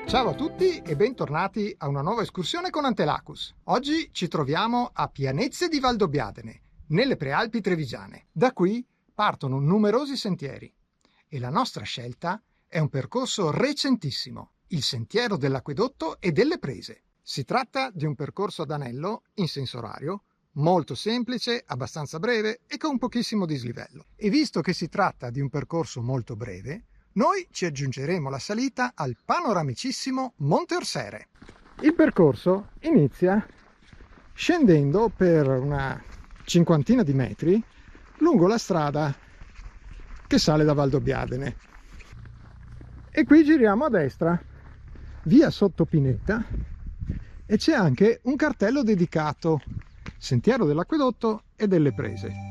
Ciao a tutti e bentornati a una nuova escursione con Antelacus. Oggi ci troviamo a Pianezze di Valdobbiadene, nelle Prealpi Trevigiane. Da qui partono numerosi sentieri e la nostra scelta è un percorso recentissimo, il Sentiero dell'Acquedotto e delle Prese. Si tratta di un percorso ad anello in senso orario, molto semplice, abbastanza breve e con pochissimo dislivello. E visto che si tratta di un percorso molto breve, noi ci aggiungeremo la salita al panoramicissimo Monte Orsere. Il percorso inizia scendendo per una cinquantina di metri lungo la strada che sale da Valdobbiadene. E qui giriamo a destra, via Sotto Pineta, e c'è anche un cartello dedicato Sentiero dell'Acquedotto e delle Prese.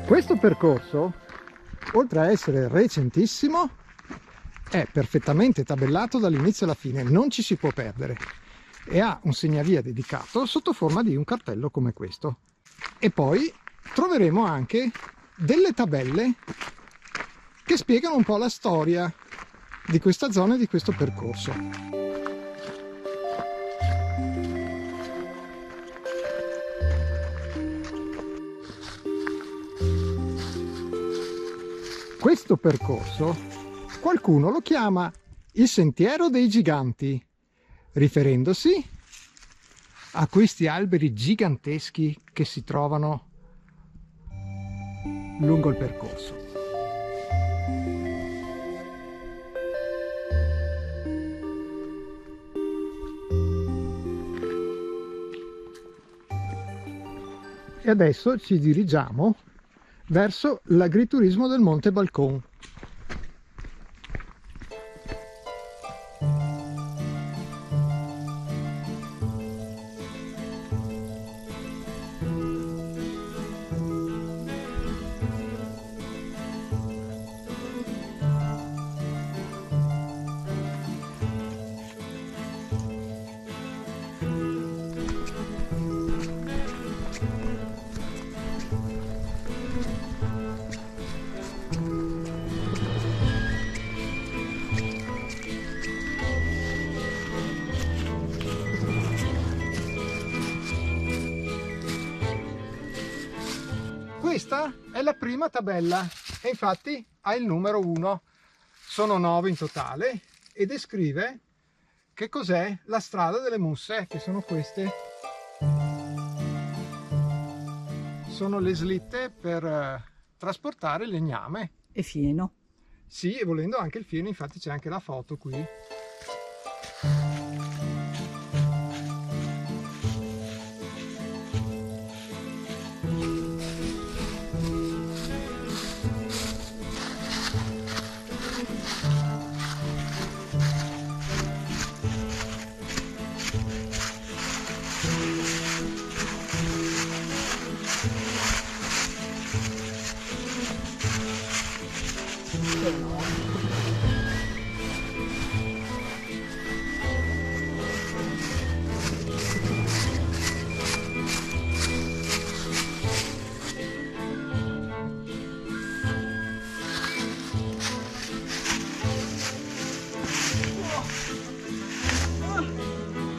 Questo percorso, oltre a essere recentissimo, è perfettamente tabellato dall'inizio alla fine, non ci si può perdere, e ha un segnavia dedicato sotto forma di un cartello come questo. E poi troveremo anche delle tabelle che spiegano un po' la storia di questa zona e di questo percorso. Questo percorso qualcuno lo chiama il Sentiero dei Giganti, riferendosi a questi alberi giganteschi che si trovano lungo il percorso. E adesso ci dirigiamo verso l'agriturismo del Monte Balcon. Questa è la prima tabella e infatti ha il numero 1, sono 9 in totale, e descrive che cos'è la strada delle Musse, che sono queste. Sono le slitte per trasportare legname. E fieno. Sì, e volendo anche il fieno, infatti c'è anche la foto qui.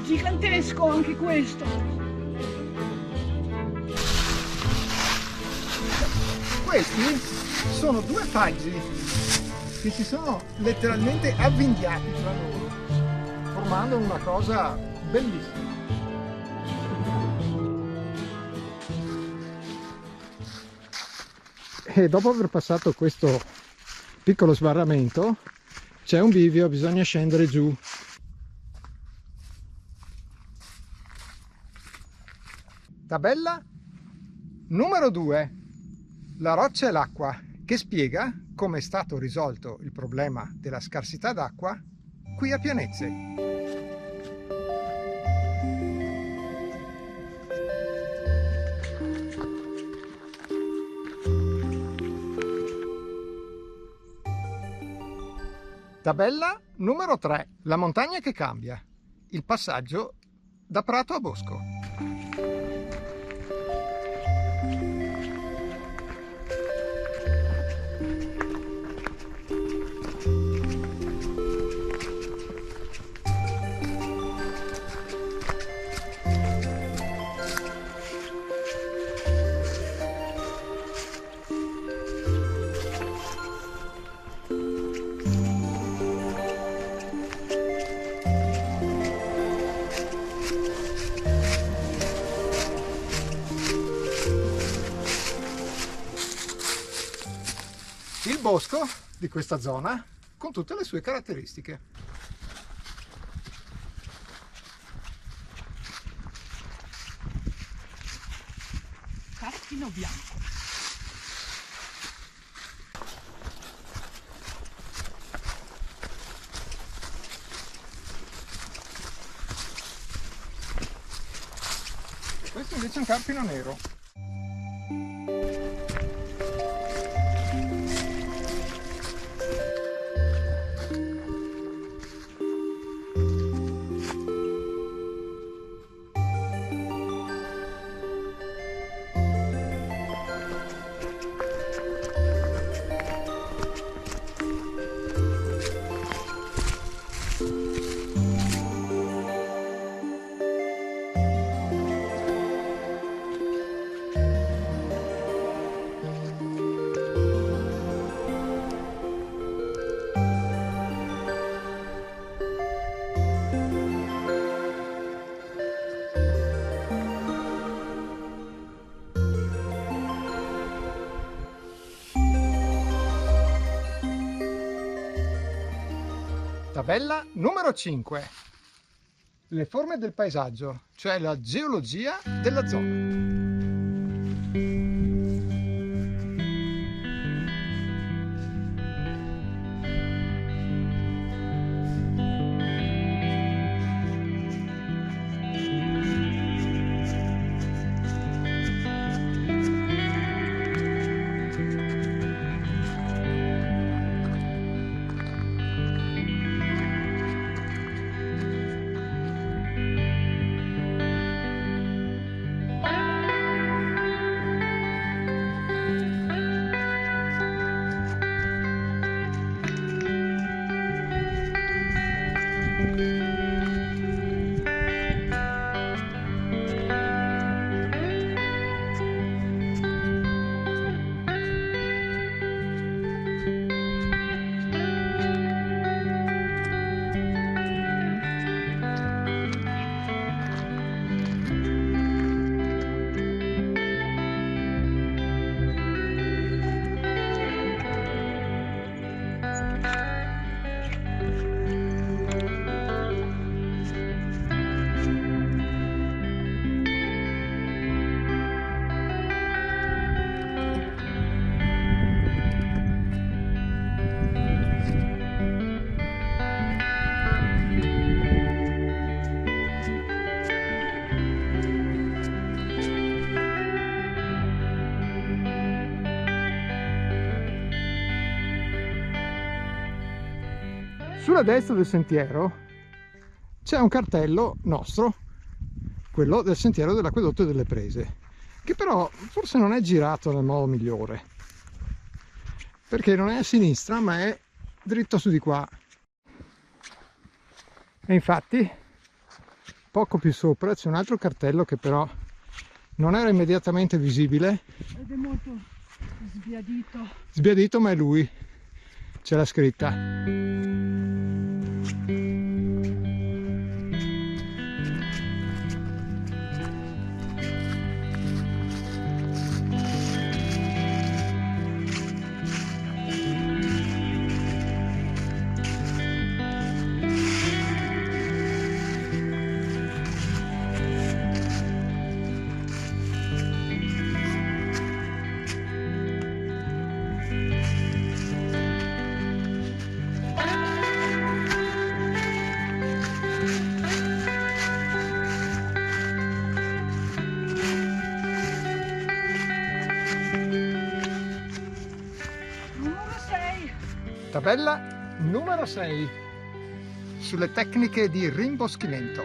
Gigantesco anche questo. Questi sono due faggi che si sono letteralmente avvinghiati tra loro, formando una cosa bellissima. E dopo aver passato questo piccolo sbarramento c'è un bivio, bisogna scendere giù. Tabella numero 2, la roccia e l'acqua, che spiega come è stato risolto il problema della scarsità d'acqua qui a Pianezze. Tabella numero 3, la montagna che cambia. il passaggio da prato a bosco. Il bosco di questa zona con tutte le sue caratteristiche. Caschino bianco. Questo invece è un carpino nero. Tabella numero 5. Le forme del paesaggio, cioè la geologia della zona. Sulla destra del sentiero c'è un cartello nostro, quello del sentiero dell'Acquedotto delle Prese, che però forse non è girato nel modo migliore, perché non è a sinistra ma è dritto su di qua. E infatti poco più sopra c'è un altro cartello che però non era immediatamente visibile Ed è molto sbiadito, ma è lui, c'è la scritta. Tabella numero 6. sulle tecniche di rimboschimento.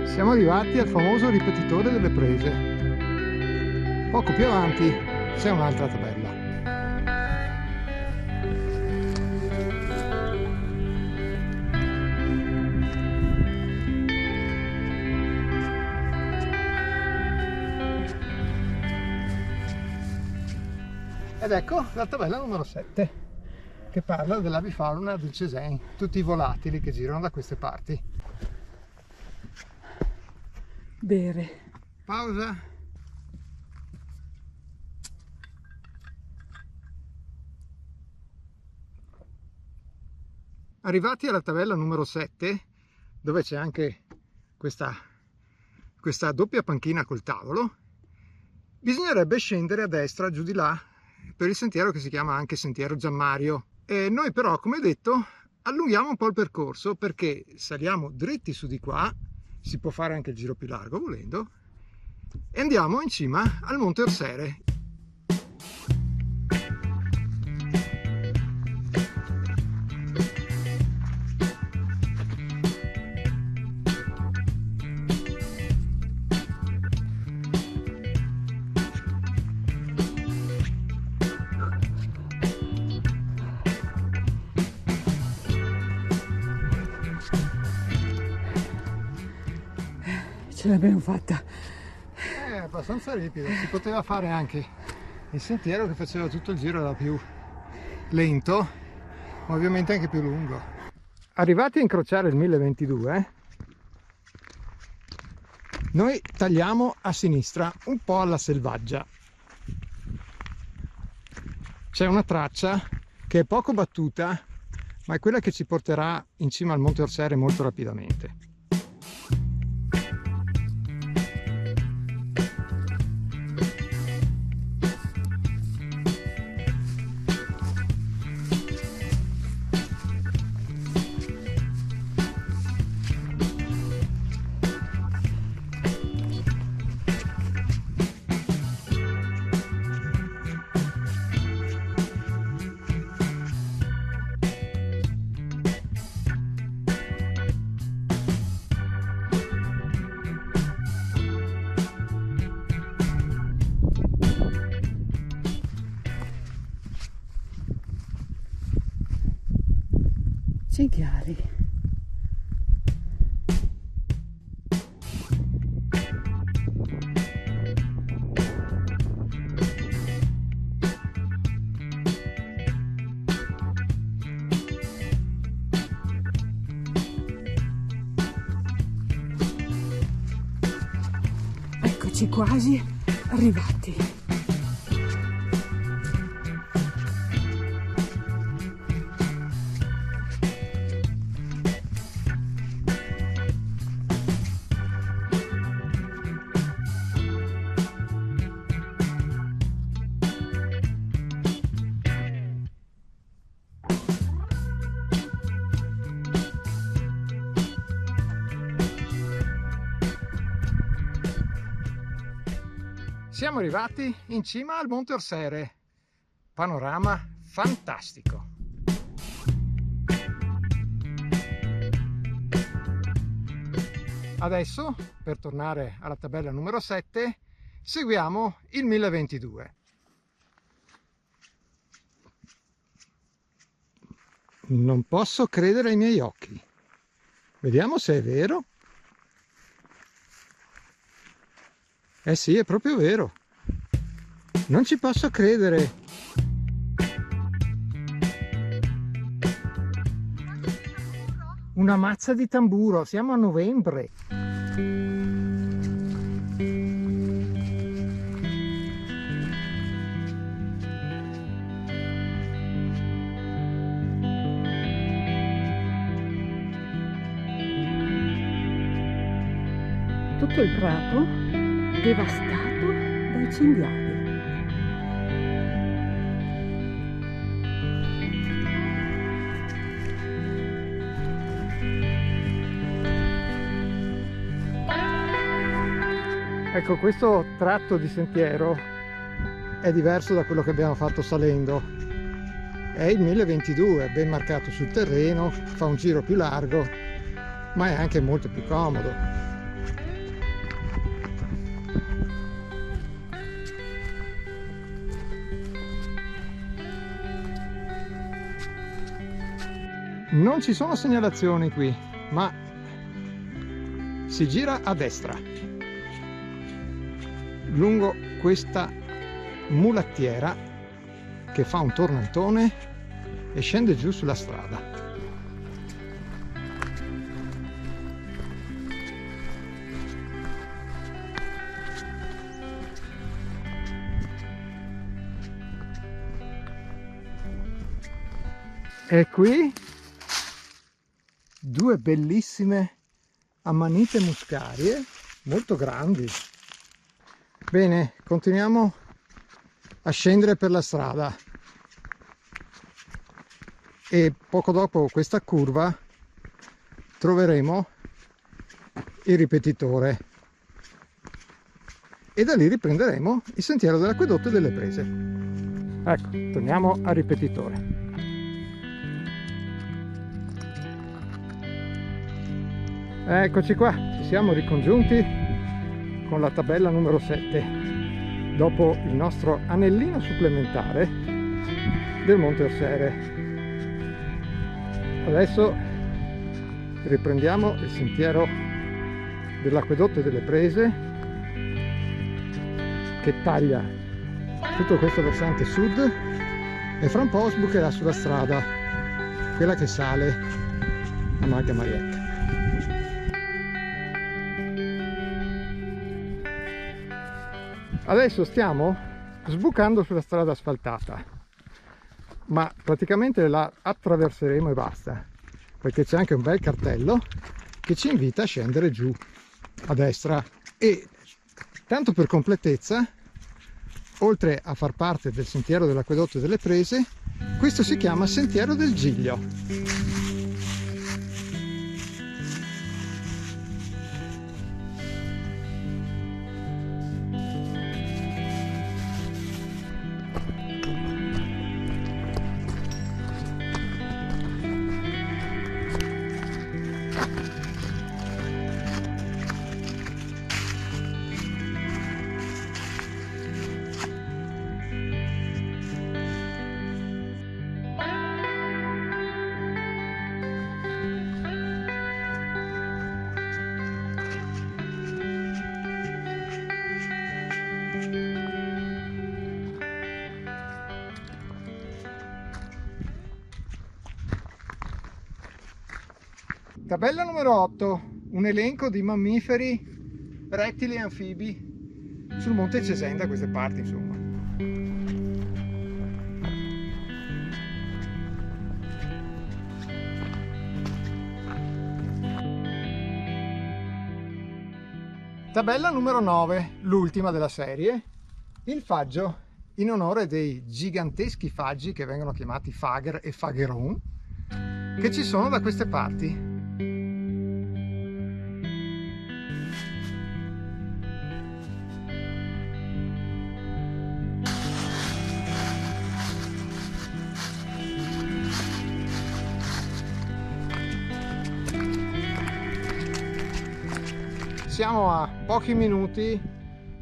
Siamo arrivati al famoso ripetitore delle prese. Poco più avanti c'è un'altra tabella. Ed ecco la tabella numero 7, che parla dell'avifauna del Cesena, tutti i volatili che girano da queste parti. Bere. Pausa. Arrivati alla tabella numero 7, dove c'è anche questa doppia panchina col tavolo, bisognerebbe scendere a destra giù di là per il sentiero che si chiama anche sentiero Giammario. E noi però, come detto, allunghiamo un po' il percorso, perché saliamo dritti su di qua, si può fare anche il giro più largo volendo, e andiamo in cima al Monte Orsere. Ce l'abbiamo fatta. È abbastanza ripido, si poteva fare anche il sentiero che faceva tutto il giro, era più lento, ma ovviamente anche più lungo. Arrivati a incrociare il 1022, noi tagliamo a sinistra, un po' alla selvaggia. C'è una traccia che è poco battuta, ma è quella che ci porterà in cima al Monte Orsere molto rapidamente. Cinghiali. Eccoci quasi arrivati. Siamo arrivati in cima al Monte Orsere, panorama fantastico. Adesso, per tornare alla tabella numero 7, seguiamo il 1022. Non posso credere ai miei occhi. Vediamo se è vero. Eh sì, è proprio vero. Non ci posso credere. Una mazza di tamburo, siamo a novembre. Tutto il prato devastato dai cinghiali. Ecco, questo tratto di sentiero è diverso da quello che abbiamo fatto salendo. È il 1022, è ben marcato sul terreno, fa un giro più largo, ma è anche molto più comodo. Non ci sono segnalazioni qui, ma si gira a destra lungo questa mulattiera che fa un tornantone e scende giù sulla strada. E qui due bellissime ammanite muscarie molto grandi. Bene, continuiamo a scendere per la strada e poco dopo questa curva troveremo il ripetitore e da lì riprenderemo il sentiero dell'acquedotto e delle prese. Ecco, torniamo al ripetitore. Eccoci qua, ci siamo ricongiunti con la tabella numero 7 dopo il nostro anellino supplementare del Monte Orsere. Adesso riprendiamo il sentiero dell'acquedotto e delle prese che taglia tutto questo versante sud e fra un po' sbucherà sulla strada, quella che sale a Marga Marietta. Adesso stiamo sbucando sulla strada asfaltata, ma praticamente la attraverseremo e basta, perché c'è anche un bel cartello che ci invita a scendere giù a destra e, tanto per completezza, oltre a far parte del sentiero dell'acquedotto e delle prese, questo si chiama Sentiero del Giglio. Tabella numero 8, un elenco di mammiferi, rettili e anfibi sul Monte Cesena, da queste parti, insomma. Tabella numero 9, l'ultima della serie, il faggio, in onore dei giganteschi faggi che vengono chiamati Fager e Fageron, che ci sono da queste parti. Siamo a pochi minuti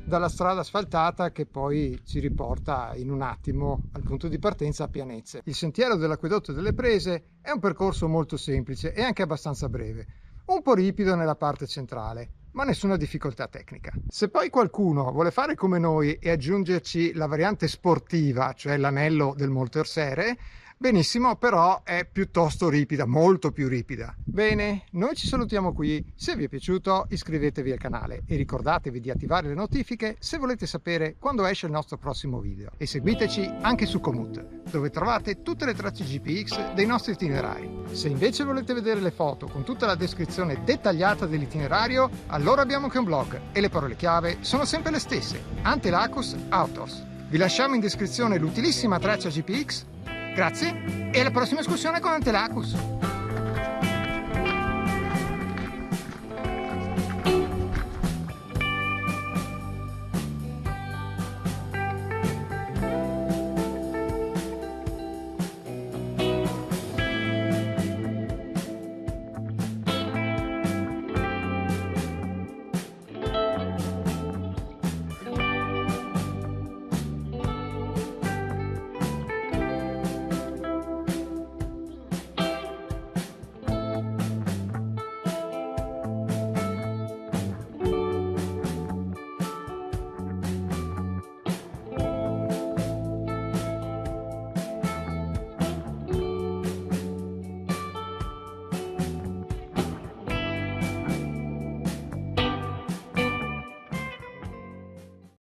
dalla strada asfaltata che poi ci riporta in un attimo al punto di partenza a Pianezze. Il sentiero dell'acquedotto e delle prese è un percorso molto semplice e anche abbastanza breve, un po' ripido nella parte centrale, ma nessuna difficoltà tecnica. Se poi qualcuno vuole fare come noi e aggiungerci la variante sportiva, cioè l'anello del Monte Orsere, benissimo, però è piuttosto ripida, molto più ripida. Bene, noi ci salutiamo qui. Se vi è piaciuto iscrivetevi al canale e ricordatevi di attivare le notifiche se volete sapere quando esce il nostro prossimo video. E seguiteci anche su Komoot, dove trovate tutte le tracce GPX dei nostri itinerari. Se invece volete vedere le foto con tutta la descrizione dettagliata dell'itinerario, allora abbiamo anche un blog e le parole chiave sono sempre le stesse: Antelacus Autos. Vi lasciamo in descrizione l'utilissima traccia GPX. Grazie e alla prossima escursione con Antelacus!